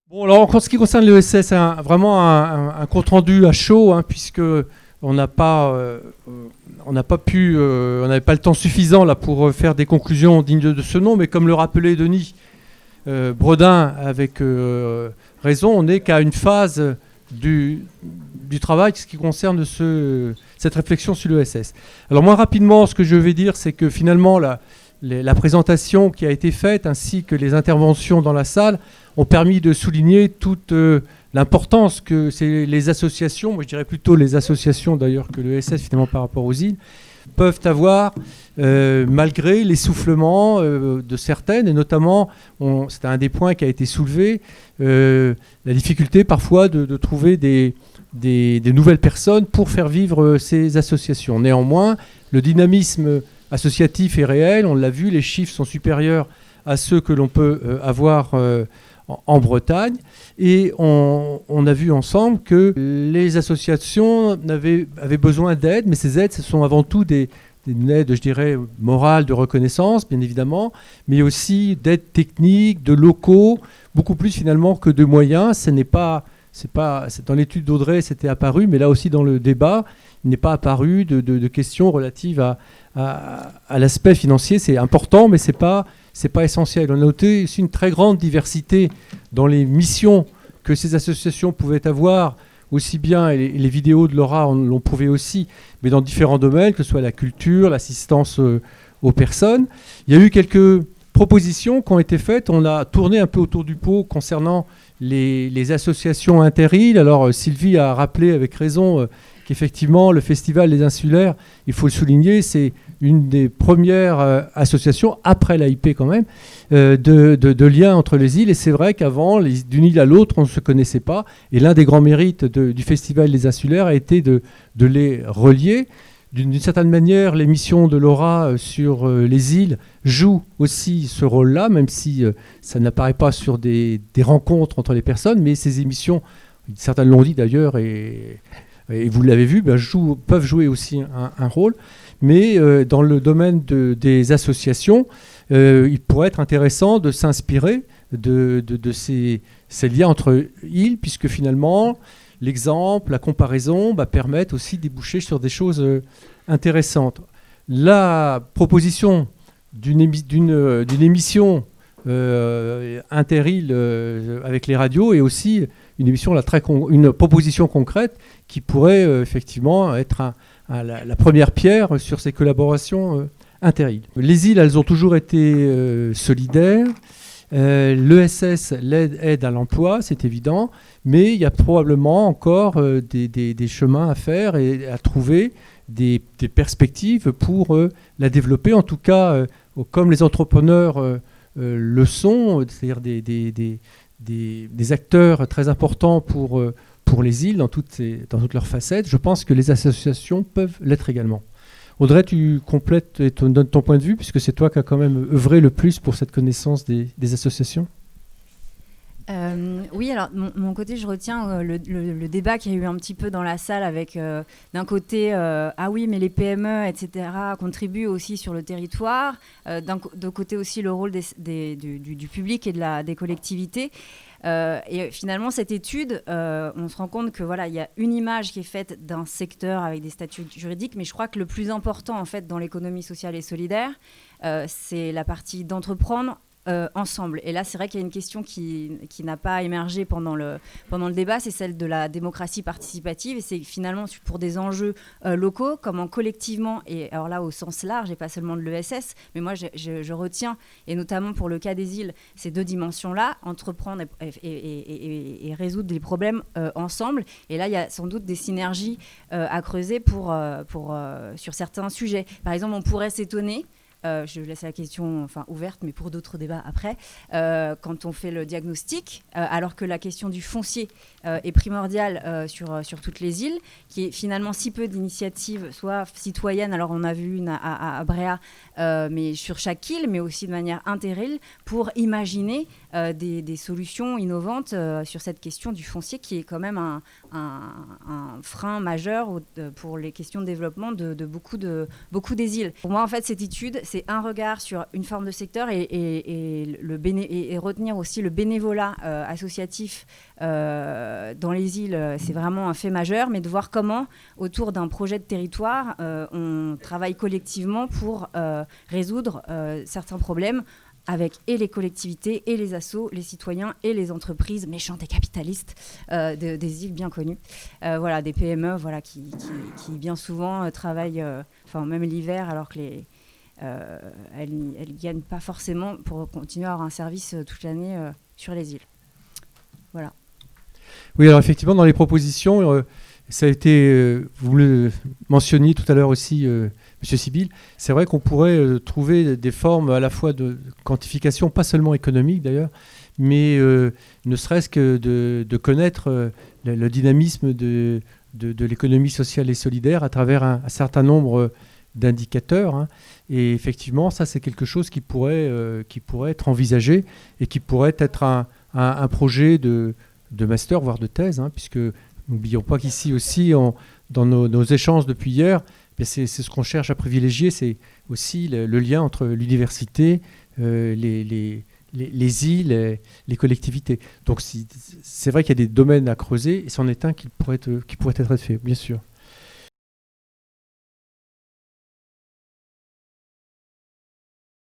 Bon, alors en ce qui concerne l'ESS, c'est vraiment un compte-rendu à chaud, hein, puisque on n'a pas, on n'a pas pu, on n'avait pas le temps suffisant là pour faire des conclusions dignes de ce nom, mais comme le rappelait Denis Bredin avec raison, on n'est qu'à une phase du travail ce qui concerne cette réflexion sur l'ESS. Alors moi rapidement, ce que je vais dire, c'est que finalement la présentation qui a été faite ainsi que les interventions dans la salle ont permis de souligner toute l'importance que les associations, moi je dirais plutôt les associations d'ailleurs que l'ESS finalement par rapport aux îles, peuvent avoir malgré l'essoufflement de certaines, et notamment, c'était un des points qui a été soulevé, la difficulté parfois de trouver des nouvelles personnes pour faire vivre ces associations. Néanmoins, le dynamisme associatif est réel, on l'a vu, les chiffres sont supérieurs à ceux que l'on peut avoir en Bretagne, et on a vu ensemble que les associations avaient besoin d'aide, mais ces aides, ce sont avant tout des aides, je dirais, morales, de reconnaissance, bien évidemment, mais aussi d'aides techniques, de locaux, beaucoup plus finalement que de moyens. C'est dans l'étude d'Audrey, c'était apparu, mais là aussi dans le débat, il n'est pas apparu de questions relatives à l'aspect financier. C'est important, mais c'est pas essentiel. On a noté aussi une très grande diversité dans les missions que ces associations pouvaient avoir, aussi bien, et les vidéos de Laura l'ont prouvé aussi, mais dans différents domaines, que ce soit la culture, l'assistance aux personnes. Il y a eu quelques propositions qui ont été faites. On a tourné un peu autour du pot concernant les associations inter-îles. Alors Sylvie a rappelé avec raison qu'effectivement le Festival des Insulaires, il faut le souligner, c'est une des premières associations, après l'AIP quand même, de liens entre les îles. Et c'est vrai qu'avant, d'une île à l'autre, on ne se connaissait pas. Et l'un des grands mérites du Festival des Insulaires a été de les relier. D'une certaine manière, l'émission de Laura sur les îles joue aussi ce rôle-là, même si ça n'apparaît pas sur des rencontres entre les personnes, mais ces émissions, certains l'ont dit d'ailleurs, et vous l'avez vu, peuvent jouer aussi un rôle. Mais dans le domaine des associations, il pourrait être intéressant de s'inspirer de ces liens entre îles, puisque finalement, l'exemple, la comparaison permettent aussi de déboucher sur des choses intéressantes. La proposition d'une émission inter-îles avec les radios est aussi une proposition concrète qui pourrait effectivement être la première pierre sur ces collaborations inter-îles. Les îles, elles ont toujours été solidaires. L'ESS aide à l'emploi, c'est évident, mais il y a probablement encore des chemins à faire et à trouver des perspectives pour la développer. En tout cas, comme les entrepreneurs le sont, c'est-à-dire des acteurs très importants pour les îles dans toutes leurs facettes, je pense que les associations peuvent l'être également. Audrey, tu complètes et donnes ton point de vue, puisque c'est toi qui as quand même œuvré le plus pour cette connaissance des associations. Oui, alors mon côté, je retiens le débat qu'il y a eu un petit peu dans la salle avec d'un côté, ah oui, mais les PME, etc., contribuent aussi sur le territoire, d'un côté aussi le rôle du public et des collectivités. Et finalement, cette étude, on se rend compte que voilà, il y a une image qui est faite d'un secteur avec des statuts juridiques, mais je crois que le plus important en fait dans l'économie sociale et solidaire, c'est la partie d'entreprendre ensemble. Et là, c'est vrai qu'il y a une question qui n'a pas émergé pendant le débat, c'est celle de la démocratie participative. Et c'est finalement pour des enjeux locaux, comment collectivement, et alors là au sens large, et pas seulement de l'ESS, mais moi je retiens, et notamment pour le cas des îles, ces deux dimensions-là, entreprendre et résoudre des problèmes ensemble. Et là, il y a sans doute des synergies à creuser sur certains sujets. Par exemple, on pourrait s'étonner, je laisse la question ouverte, mais pour d'autres débats après, quand on fait le diagnostic, alors que la question du foncier est primordiale sur toutes les îles, qui est finalement si peu d'initiatives, soit citoyennes, alors on a vu une à Bréa, mais sur chaque île, mais aussi de manière inter-île, pour imaginer des solutions innovantes sur cette question du foncier, qui est quand même un frein majeur pour les questions de développement de beaucoup des îles. Pour moi, en fait, cette étude, c'est un regard sur une forme de secteur et retenir aussi le bénévolat associatif dans les îles, c'est vraiment un fait majeur, mais de voir comment, autour d'un projet de territoire, on travaille collectivement pour résoudre certains problèmes avec et les collectivités, et les assos, les citoyens, et les entreprises méchantes et capitalistes des îles bien connues. Voilà, des PME qui bien souvent travaillent, même l'hiver, alors que elles ne gagnent pas forcément pour continuer à avoir un service toute l'année sur les îles. Voilà. Oui, alors effectivement, dans les propositions, ça a été, vous le mentionniez tout à l'heure aussi, Monsieur Sibyl, c'est vrai qu'on pourrait trouver des formes à la fois de quantification, pas seulement économique d'ailleurs, mais ne serait-ce que de connaître le dynamisme de l'économie sociale et solidaire à travers un certain nombre d'indicateurs. Hein. Et effectivement, ça c'est quelque chose qui pourrait être envisagé et qui pourrait être un projet de master, voire de thèse, hein, puisque n'oublions pas qu'ici aussi, dans nos échanges depuis hier, c'est ce qu'on cherche à privilégier, c'est aussi le lien entre l'université, les îles, les collectivités. Donc c'est vrai qu'il y a des domaines à creuser, et c'en est un qui pourrait être fait, bien sûr.